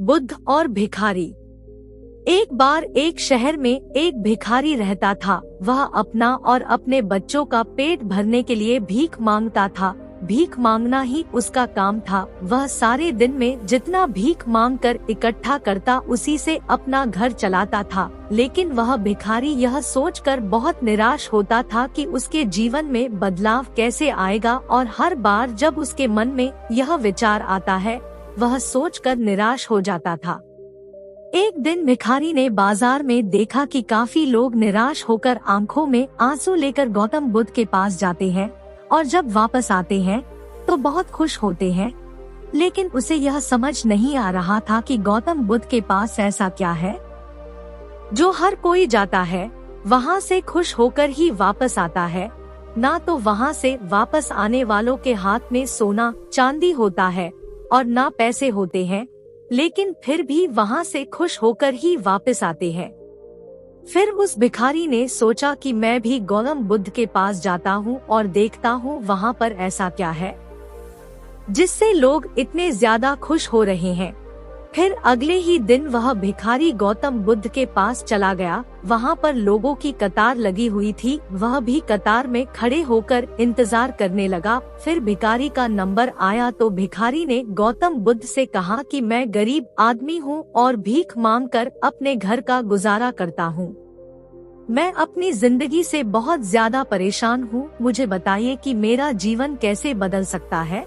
बुद्ध और भिखारी। एक बार एक शहर में एक भिखारी रहता था। वह अपना और अपने बच्चों का पेट भरने के लिए भीख मांगता था। भीख मांगना ही उसका काम था। वह सारे दिन में जितना भीख मांगकर इकट्ठा करता उसी से अपना घर चलाता था। लेकिन वह भिखारी यह सोचकर बहुत निराश होता था कि उसके जीवन में बदलाव कैसे आएगा, और हर बार जब उसके मन में यह विचार आता है वह सोचकर निराश हो जाता था। एक दिन भिखारी ने बाजार में देखा कि काफी लोग निराश होकर आंखों में आंसू लेकर गौतम बुद्ध के पास जाते हैं और जब वापस आते हैं तो बहुत खुश होते हैं। लेकिन उसे यह समझ नहीं आ रहा था कि गौतम बुद्ध के पास ऐसा क्या है जो हर कोई जाता है वहाँ से खुश होकर ही वापस आता है। ना तो वहाँ से वापस आने वालों के हाथ में सोना चांदी होता है और ना पैसे होते हैं, लेकिन फिर भी वहाँ से खुश होकर ही वापस आते हैं। फिर उस भिखारी ने सोचा कि मैं भी गौतम बुद्ध के पास जाता हूँ और देखता हूँ वहाँ पर ऐसा क्या है जिससे लोग इतने ज्यादा खुश हो रहे हैं। फिर अगले ही दिन वह भिखारी गौतम बुद्ध के पास चला गया। वहाँ पर लोगों की कतार लगी हुई थी। वह भी कतार में खड़े होकर इंतजार करने लगा। फिर भिखारी का नंबर आया तो भिखारी ने गौतम बुद्ध से कहा कि मैं गरीब आदमी हूँ और भीख मांगकर अपने घर का गुजारा करता हूँ। मैं अपनी जिंदगी से बहुत ज्यादा परेशान हूँ। मुझे बताइए कि मेरा जीवन कैसे बदल सकता है।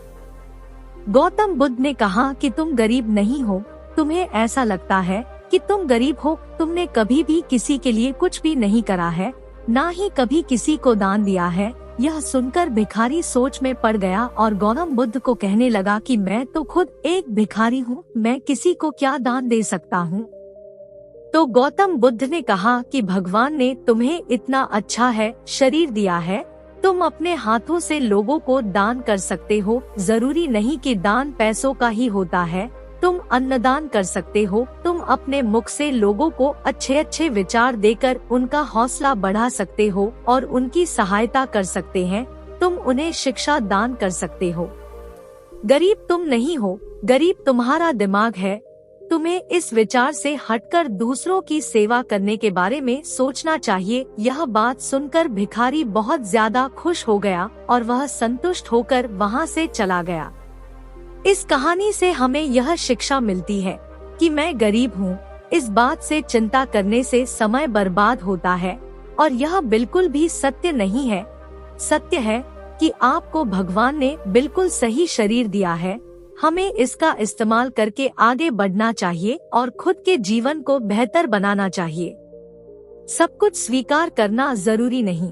गौतम बुद्ध ने कहा कि तुम गरीब नहीं हो। तुम्हें ऐसा लगता है कि तुम गरीब हो। तुमने कभी भी किसी के लिए कुछ भी नहीं करा है, ना ही कभी किसी को दान दिया है। यह सुनकर भिखारी सोच में पड़ गया और गौतम बुद्ध को कहने लगा कि मैं तो खुद एक भिखारी हूँ, मैं किसी को क्या दान दे सकता हूँ। तो गौतम बुद्ध ने कहा कि भगवान ने तुम्हें इतना अच्छा है शरीर दिया है, तुम अपने हाथों से लोगों को दान कर सकते हो। जरूरी नहीं कि दान पैसों का ही होता है, तुम अन्नदान कर सकते हो। तुम अपने मुख से लोगों को अच्छे अच्छे विचार देकर उनका हौसला बढ़ा सकते हो और उनकी सहायता कर सकते हैं। तुम उन्हें शिक्षा दान कर सकते हो। गरीब तुम नहीं हो, गरीब तुम्हारा दिमाग है। तुम्हें इस विचार से हटकर दूसरों की सेवा करने के बारे में सोचना चाहिए। यह बात सुनकर भिखारी बहुत ज्यादा खुश हो गया और वह संतुष्ट होकर वहाँ से चला गया। इस कहानी से हमें यह शिक्षा मिलती है कि मैं गरीब हूँ। इस बात से चिंता करने से समय बर्बाद होता है और यह बिल्कुल भी सत्य नहीं है। सत्य है कि आपको भगवान ने बिल्कुल सही शरीर दिया है। हमें इसका इस्तेमाल करके आगे बढ़ना चाहिए और खुद के जीवन को बेहतर बनाना चाहिए। सब कुछ स्वीकार करना जरूरी नहीं।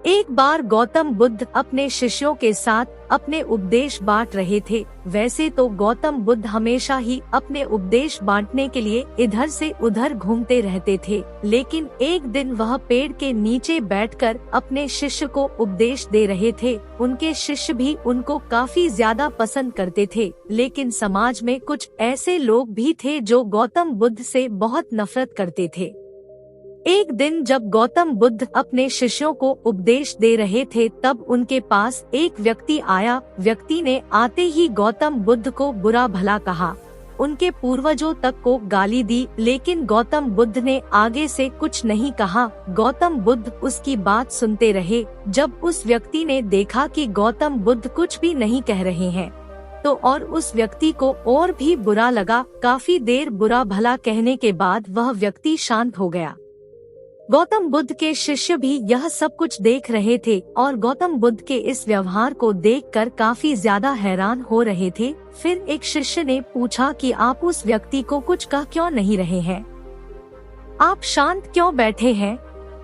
एक बार गौतम बुद्ध अपने शिष्यों के साथ अपने उपदेश बांट रहे थे। वैसे तो गौतम बुद्ध हमेशा ही अपने उपदेश बांटने के लिए इधर से उधर घूमते रहते थे, लेकिन एक दिन वह पेड़ के नीचे बैठकर अपने शिष्य को उपदेश दे रहे थे। उनके शिष्य भी उनको काफी ज्यादा पसंद करते थे, लेकिन समाज में कुछ ऐसे लोग भी थे जो गौतम बुद्ध से बहुत नफरत करते थे। एक दिन जब गौतम बुद्ध अपने शिष्यों को उपदेश दे रहे थे तब उनके पास एक व्यक्ति आया। व्यक्ति ने आते ही गौतम बुद्ध को बुरा भला कहा, उनके पूर्वजों तक को गाली दी, लेकिन गौतम बुद्ध ने आगे से कुछ नहीं कहा। गौतम बुद्ध उसकी बात सुनते रहे। जब उस व्यक्ति ने देखा कि गौतम बुद्ध कुछ भी नहीं कह रहे हैं तो और उस व्यक्ति को और भी बुरा लगा। काफी देर बुरा भला कहने के बाद वह व्यक्ति शांत हो गया। गौतम बुद्ध के शिष्य भी यह सब कुछ देख रहे थे और गौतम बुद्ध के इस व्यवहार को देखकर काफी ज्यादा हैरान हो रहे थे। फिर एक शिष्य ने पूछा कि आप उस व्यक्ति को कुछ कह क्यों नहीं रहे हैं, आप शांत क्यों बैठे हैं।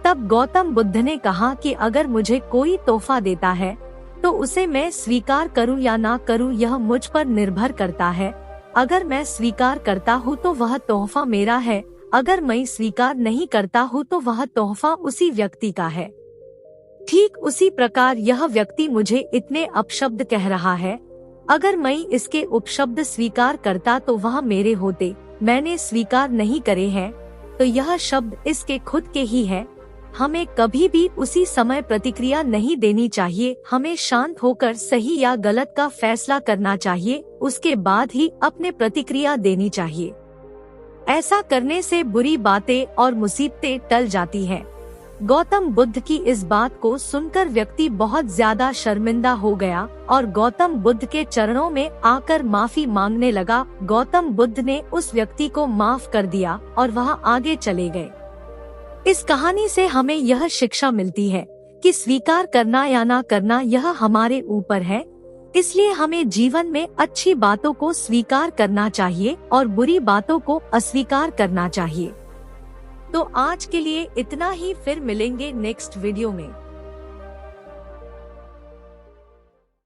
तब गौतम बुद्ध ने कहा कि अगर मुझे कोई तोहफा देता है तो उसे मैं स्वीकार करूं या ना करूं यह मुझ पर निर्भर करता है। अगर मैं स्वीकार करता हूं तो वह तोहफा मेरा है, अगर मैं स्वीकार नहीं करता हूँ तो वह तोहफा उसी व्यक्ति का है। ठीक उसी प्रकार यह व्यक्ति मुझे इतने अपशब्द कह रहा है, अगर मैं इसके उपशब्द स्वीकार करता तो वह मेरे होते। मैंने स्वीकार नहीं करे हैं तो यह शब्द इसके खुद के ही है। हमें कभी भी उसी समय प्रतिक्रिया नहीं देनी चाहिए। हमें शांत होकर सही या गलत का फैसला करना चाहिए, उसके बाद ही अपने प्रतिक्रिया देनी चाहिए। ऐसा करने से बुरी बातें और मुसीबतें टल जाती हैं। गौतम बुद्ध की इस बात को सुनकर व्यक्ति बहुत ज्यादा शर्मिंदा हो गया और गौतम बुद्ध के चरणों में आकर माफी मांगने लगा। गौतम बुद्ध ने उस व्यक्ति को माफ कर दिया और वह आगे चले गए। इस कहानी से हमें यह शिक्षा मिलती है कि स्वीकार करना या ना करना यह हमारे ऊपर है, इसलिए हमें जीवन में अच्छी बातों को स्वीकार करना चाहिए और बुरी बातों को अस्वीकार करना चाहिए। तो आज के लिए इतना ही, फिर मिलेंगे नेक्स्ट वीडियो में।